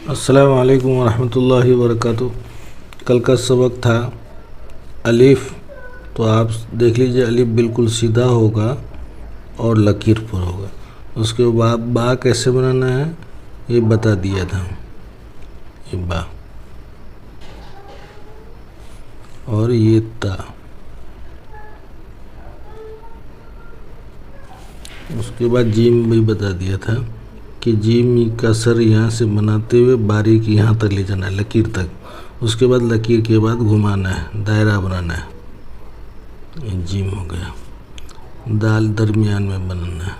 अस्सलामु अलैकुम वरहमतुल्लाहि वबरकातुहू। कल का सबक था अलिफ, तो आप देख लीजिए अलिफ बिल्कुल सीधा होगा और लकीर पर होगा। उसके बाद बा कैसे बनाना है ये बता दिया था, ये बा और ये ता। उसके बाद जीम भी बता दिया था कि जीम का सर यहाँ से बनाते हुए बारीक यहाँ तक ले जाना है, लकीर तक। उसके बाद लकीर के बाद घुमाना है, दायरा बनाना है। ये जीम हो गया। दाल दरमियान में बनाना है।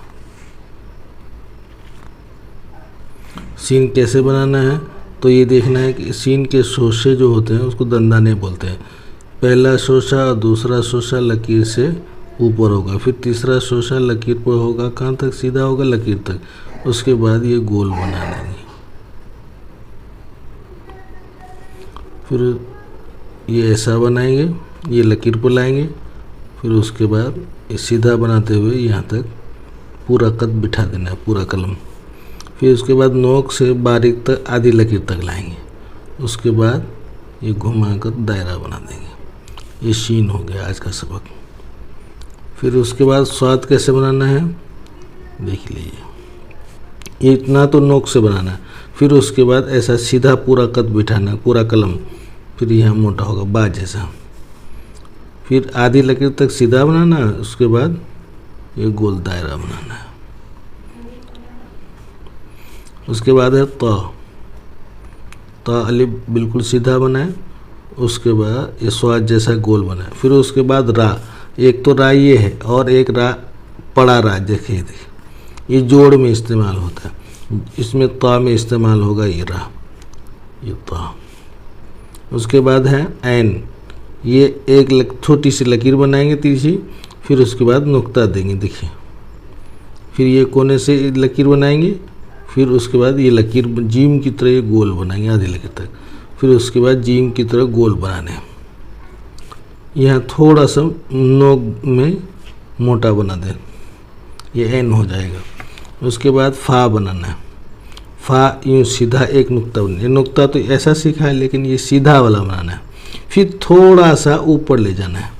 सीन कैसे बनाना है तो ये देखना है कि सीन के शोशे जो होते हैं उसको दंदाने बोलते हैं। पहला शोशा और दूसरा शोशा लकीर से ऊपर होगा, फिर तीसरा शोशा लकीर पर होगा, कहाँ तक सीधा होगा, लकीर तक। उसके बाद ये गोल बना लेंगे। फिर ये ऐसा बनाएंगे, ये लकीर पर लाएंगे। फिर उसके बाद ये सीधा बनाते हुए यहाँ तक पूरा कद बिठा देना है, पूरा कलम। फिर उसके बाद नोक से बारीक तक आधी लकीर तक लाएंगे। उसके बाद ये घुमाकर दायरा बना देंगे। ये शीन हो गया आज का सबक। फिर उसके बाद स्वाद कैसे बनाना है देख लीजिए। ये इतना तो नोक से बनाना है। फिर उसके बाद ऐसा सीधा पूरा कद बिठाना है, पूरा कलम। फिर यहाँ मोटा होगा बा जैसा। फिर आधी लकीर तक सीधा बनाना है। उसके बाद ये गोल दायरा बनाना है। उसके बाद है ता अलिफ बिल्कुल सीधा बनाए। उसके बाद ये स्वाद जैसा गोल बनाए। फिर उसके बाद रा, एक तो रा ये है और एक रा पड़ा रा, देखिए ये जोड़ में इस्तेमाल होता है। इसमें ता में इस्तेमाल होगा ये रा, ये ता। उसके बाद है ऐन, ये एक छोटी सी लकीर बनाएंगे तिरछी। फिर उसके बाद नुक्ता देंगे, देखिए। फिर ये कोने से लकीर बनाएंगे। फिर उसके बाद ये लकीर जीम की तरह ये गोल बनाएंगे आधी लकीर तक। फिर उसके बाद जीम की तरह गोल बनाने। यहाँ थोड़ा सा नोक में मोटा बना दें, ये एन हो जाएगा। उसके बाद फ़ा बनाना है। फ़ा यूँ सीधा एक नुक्ता बनाना है। नुक्ता तो ऐसा सीखा है, लेकिन ये सीधा वाला बनाना है। फिर थोड़ा सा ऊपर ले जाना है,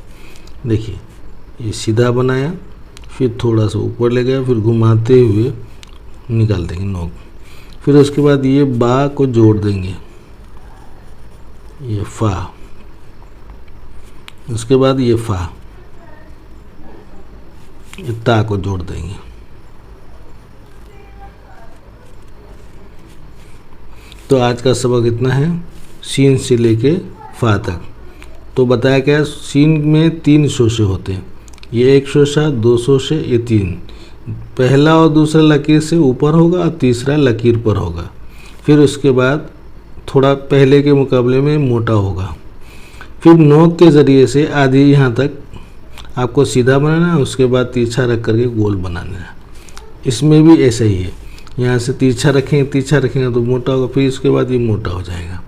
देखिए ये सीधा बनाया, फिर थोड़ा सा ऊपर ले गया, फिर घुमाते हुए निकाल देंगे नोक। फिर उसके बाद ये बा को जोड़ देंगे, ये फ़ा। उसके बाद ये फ़ा, ये ता को जोड़ देंगे। तो आज का सबक इतना है, सीन से लेके फ़ा तक। तो बताया क्या, सीन में 3 शोशे होते हैं। ये एक शोशा, 2 शोशे, ये 3। पहला और दूसरा लकीर से ऊपर होगा और तीसरा लकीर पर होगा। फिर उसके बाद थोड़ा पहले के मुकाबले में मोटा होगा। फिर नोक के ज़रिए से आधी यहाँ तक आपको सीधा बनाना है। उसके बाद तिरछा रख करके गोल बनाना है। इसमें भी ऐसा ही है, यहाँ से तिरछा रखेंगे तो मोटा होगा। फिर इसके बाद ये मोटा हो जाएगा।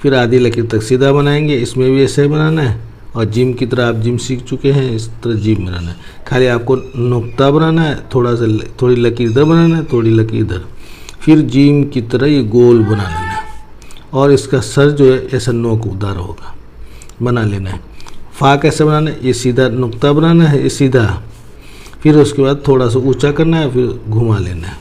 फिर आधी लकीर तक सीधा बनाएंगे। इसमें भी ऐसे ही बनाना है। और जिम की तरह आप जिम सीख चुके हैं, इस तरह जिम बनाना है। खाली आपको नुक्ता बनाना है, थोड़ी लकीर इधर बनाना है, थोड़ी लकीर इधर। फिर जिम की तरह ये गोल बना लेना है। और इसका सर जो है ऐसा नोक उदार होगा, बना लेना है। फ़ा कैसे बनाना है, ये सीधा नुक्ता बनाना है, ये सीधा। फिर उसके बाद थोड़ा सा ऊंचा करना है, फिर घुमा लेना है।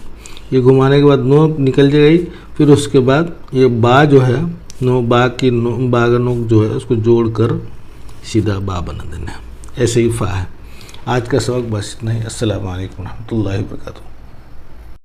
ये घुमाने के बाद नोक निकल जाएगी। फिर उसके बाद ये बा जो है, बा का नोक जो है उसको जोड़ कर सीधा बा बना देना है। ऐसे ही फ़ा है। आज का सबक बस इतना ही। अस्सलामु अलैकुम रहमतुल्लाहि व बरकातुहू।